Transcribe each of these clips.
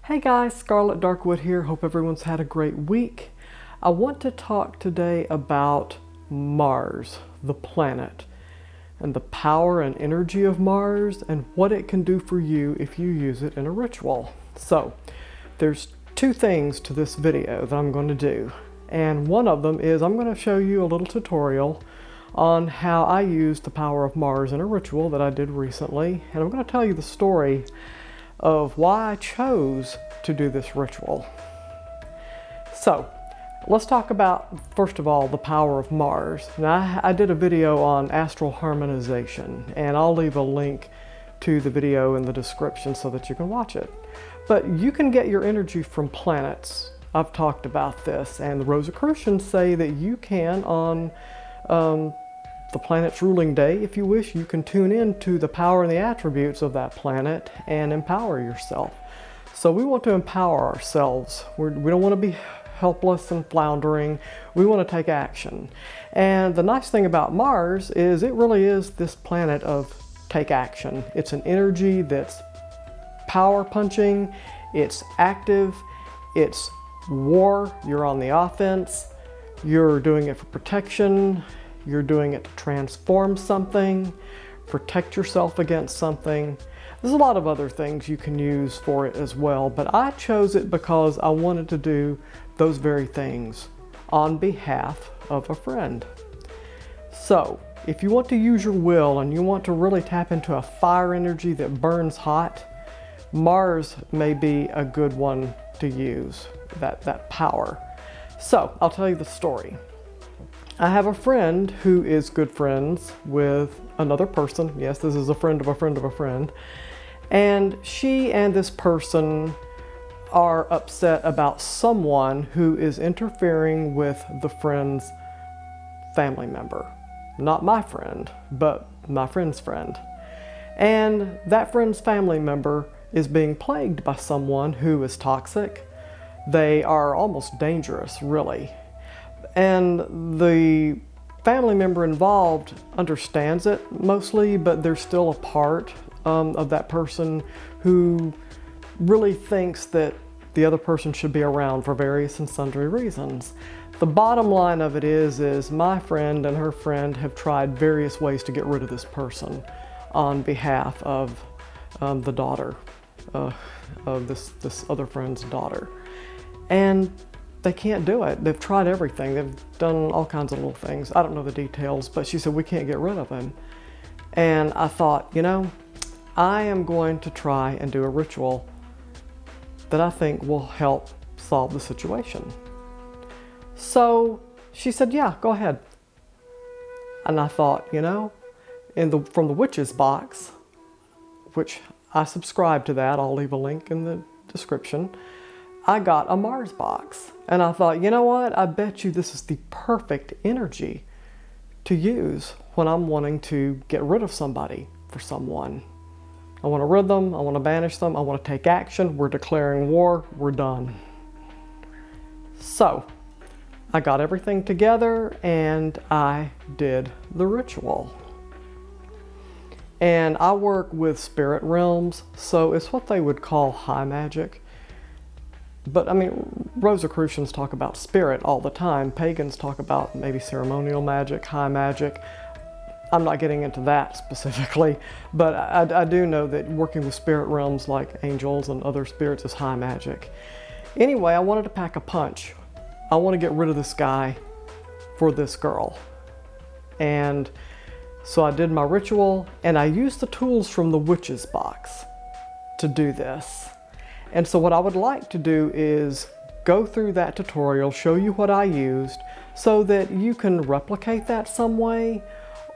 Hey guys, Scarlet Darkwood here. Hope everyone's had a great week. I want to talk today about Mars, the planet, and the power and energy of Mars and what it can do for you if you use it in a ritual. So, there's two things to this video that I'm going to do. And one of them is I'm going to show you a little tutorial on how I used the power of Mars in a ritual that I did recently. And I'm going to tell you the story of why I chose to do this ritual. So, let's talk about, first of all, the power of Mars. Now, I did a video on astral harmonization, and I'll leave a link to the video in the description so that you can watch it. But you can get your energy from planets. I've talked about this, and the Rosicrucians say that you can on the planet's ruling day, if you wish, you can tune in to the power and the attributes of that planet and empower yourself. So we want to empower ourselves. We don't want to be helpless and floundering. We want to take action. And the nice thing about Mars is it really is this planet of take action. It's an energy that's power punching, it's active, it's war, you're on the offense, you're doing it for protection, you're doing it to transform something, protect yourself against something. There's a lot of other things you can use for it as well, but I chose it because I wanted to do those very things on behalf of a friend. So, if you want to use your will and you want to really tap into a fire energy that burns hot, Mars may be a good one to use, that power. So, I'll tell you the story. I have a friend who is good friends with another person. Yes, this is a friend of a friend of a friend. And she and this person are upset about someone who is interfering with the friend's family member. Not my friend, but my friend's friend. And that friend's family member is being plagued by someone who is toxic. They are almost dangerous, really. And the family member involved understands it mostly, but there's still a part of that person who really thinks that the other person should be around for various and sundry reasons. The bottom line of it is my friend and her friend have tried various ways to get rid of this person on behalf of the daughter, of this other friend's daughter. And they can't do it. They've tried everything. They've done all kinds of little things. I don't know the details, but she said, we can't get rid of him. And I thought, you know, I am going to try and do a ritual that I think will help solve the situation. So she said, yeah, go ahead. And I thought, you know, from the witch's box, which I subscribe to that, I'll leave a link in the description, I got a Mars box. And I thought, you know what? I bet you this is the perfect energy to use when I'm wanting to get rid of somebody for someone. I want to rid them, I want to banish them, I want to take action, we're declaring war, we're done. So, I got everything together and I did the ritual. And I work with spirit realms, so it's what they would call high magic. But I mean, Rosicrucians talk about spirit all the time. Pagans talk about maybe ceremonial magic, high magic. I'm not getting into that specifically, but I do know that working with spirit realms like angels and other spirits is high magic. Anyway, I wanted to pack a punch. I want to get rid of this guy for this girl. And so I did my ritual, and I used the tools from the witch's box to do this. And so what I would like to do is go through that tutorial, show you what I used, so that you can replicate that some way,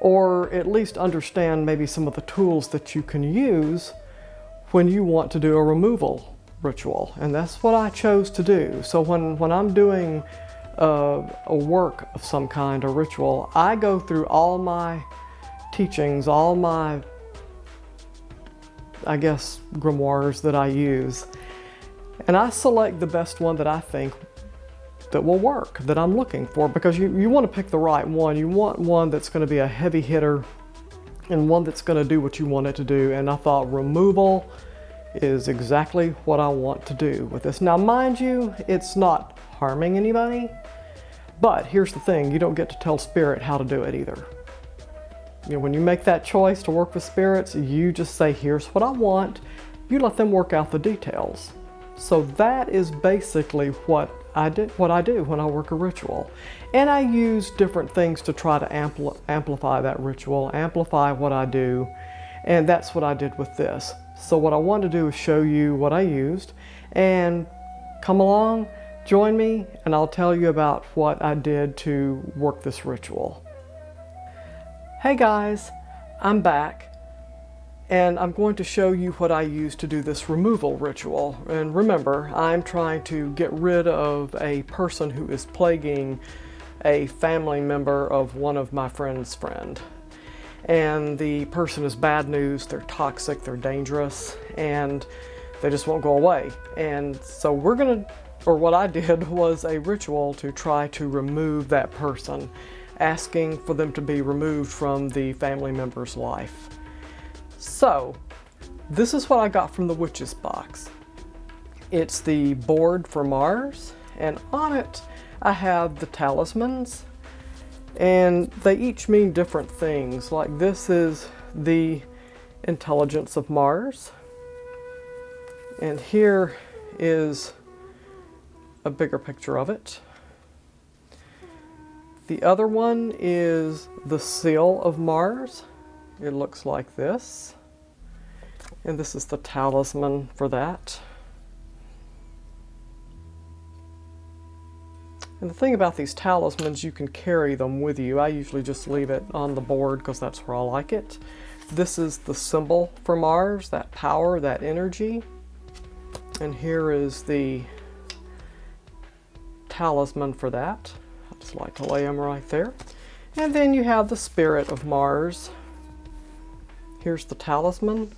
or at least understand maybe some of the tools that you can use when you want to do a removal ritual. And that's what I chose to do. So when I'm doing a work of some kind, a ritual, I go through all my teachings, all my, I guess, grimoires that I use, and I select the best one that I think that will work, that I'm looking for, because you want to pick the right one. You want one that's going to be a heavy hitter and one that's going to do what you want it to do. And I thought removal is exactly what I want to do with this. Now, mind you, it's not harming anybody, but here's the thing, you don't get to tell Spirit how to do it either. You know, when you make that choice to work with spirits, you just say, here's what I want. You let them work out the details. So that is basically what I do when I work a ritual. And I use different things to try to amplify that ritual, amplify what I do. And that's what I did with this. So what I want to do is show you what I used, and come along, join me, and I'll tell you about what I did to work this ritual. Hey guys, I'm back, and I'm going to show you what I used to do this removal ritual. And remember, I'm trying to get rid of a person who is plaguing a family member of one of my friend's friend. And the person is bad news, they're toxic, they're dangerous, and they just won't go away. And so what I did was a ritual to try to remove that person, asking for them to be removed from the family member's life. So, this is what I got from the witch's box. It's the board for Mars, and on it I have the talismans, and they each mean different things. Like this is the intelligence of Mars, and here is a bigger picture of it. The other one is the seal of Mars. It looks like this. And this is the talisman for that. And the thing about these talismans, you can carry them with you. I usually just leave it on the board because that's where I like it. This is the symbol for Mars, that power, that energy. And here is the talisman for that. I just like to lay them right there. And then you have the spirit of Mars. Here's the talisman.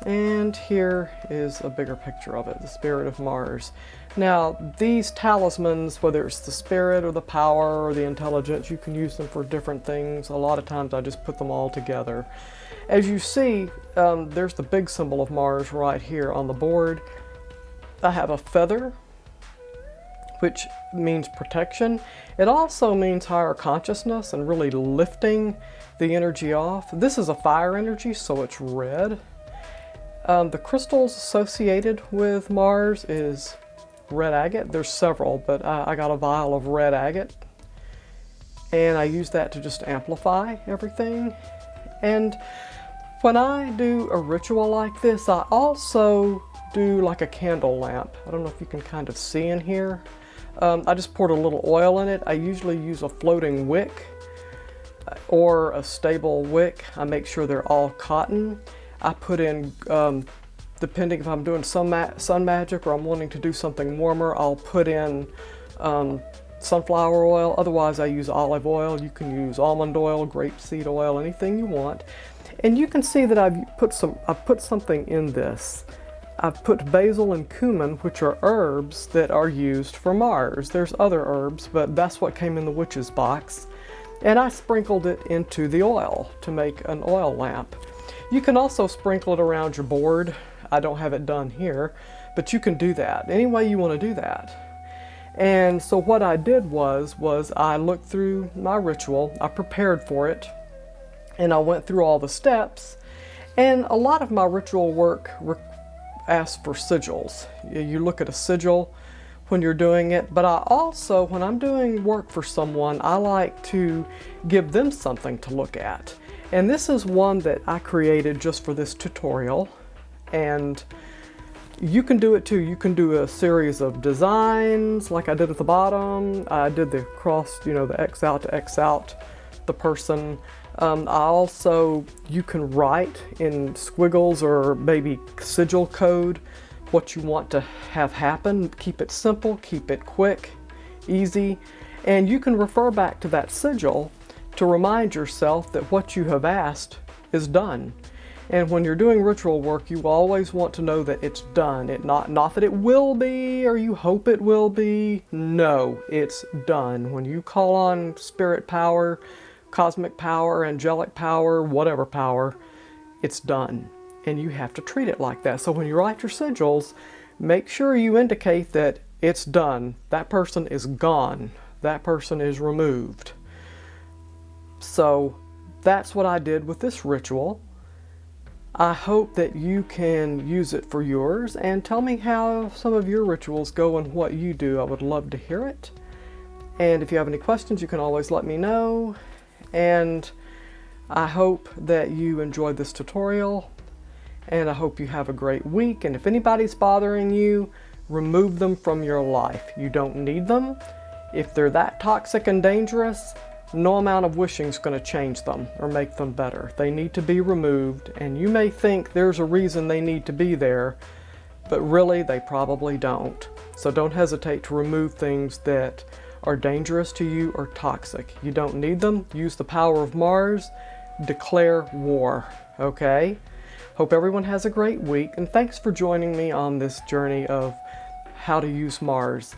And here is a bigger picture of it, the spirit of Mars. Now, these talismans, whether it's the spirit or the power or the intelligence, you can use them for different things. A lot of times I just put them all together. As you see, there's the big symbol of Mars right here on the board. I have a feather, which means protection. It also means higher consciousness and really lifting the energy off. This is a fire energy, so it's red. The crystals associated with Mars is red agate. There's several, but I got a vial of red agate, and I use that to just amplify everything. And when I do a ritual like this, I also do like a candle lamp. I don't know if you can kind of see in here. I just poured a little oil in it. I usually use a floating wick or a stable wick. I make sure they're all cotton. I put in, depending if I'm doing sun magic or I'm wanting to do something warmer, I'll put in sunflower oil. Otherwise I use olive oil. You can use almond oil, grapeseed oil, anything you want. And you can see that I've put something in this. I've put basil and cumin, which are herbs that are used for Mars. There's other herbs, but that's what came in the witch's box. And I sprinkled it into the oil to make an oil lamp. You can also sprinkle it around your board. I don't have it done here, but you can do that any way you want to do that. And so what I did was I looked through my ritual, I prepared for it, and I went through all the steps. And a lot of my ritual work asks for sigils. You look at a sigil when you're doing it, but I also, when I'm doing work for someone, I like to give them something to look at. And this is one that I created just for this tutorial, and you can do it too. You can do a series of designs like I did at the bottom. I did the cross, you know, the X out to X out the person. You can write in squiggles or maybe sigil code what you want to have happen. Keep it simple, keep it quick, easy, and you can refer back to that sigil to remind yourself that what you have asked is done. And when you're doing ritual work, you always want to know that it's done. Not that it will be or you hope it will be. No, it's done. When you call on spirit power, cosmic power, angelic power, whatever power, it's done. and you have to treat it like that. So when you write your sigils, make sure you indicate that it's done. That person is gone. That person is removed. So that's what I did with this ritual. I hope that you can use it for yours, and tell me how some of your rituals go and what you do. I would love to hear it. And if you have any questions, you can always let me know. And I hope that you enjoyed this tutorial, and I hope you have a great week. And if anybody's bothering you, remove them from your life. You don't need them. If they're that toxic and dangerous, no amount of wishing is going to change them or make them better. They need to be removed, and you may think there's a reason they need to be there, but really they probably don't. So don't hesitate to remove things that are dangerous to you or toxic. You don't need them. Use the power of Mars. Declare war, okay? Hope everyone has a great week, and thanks for joining me on this journey of how to use Mars.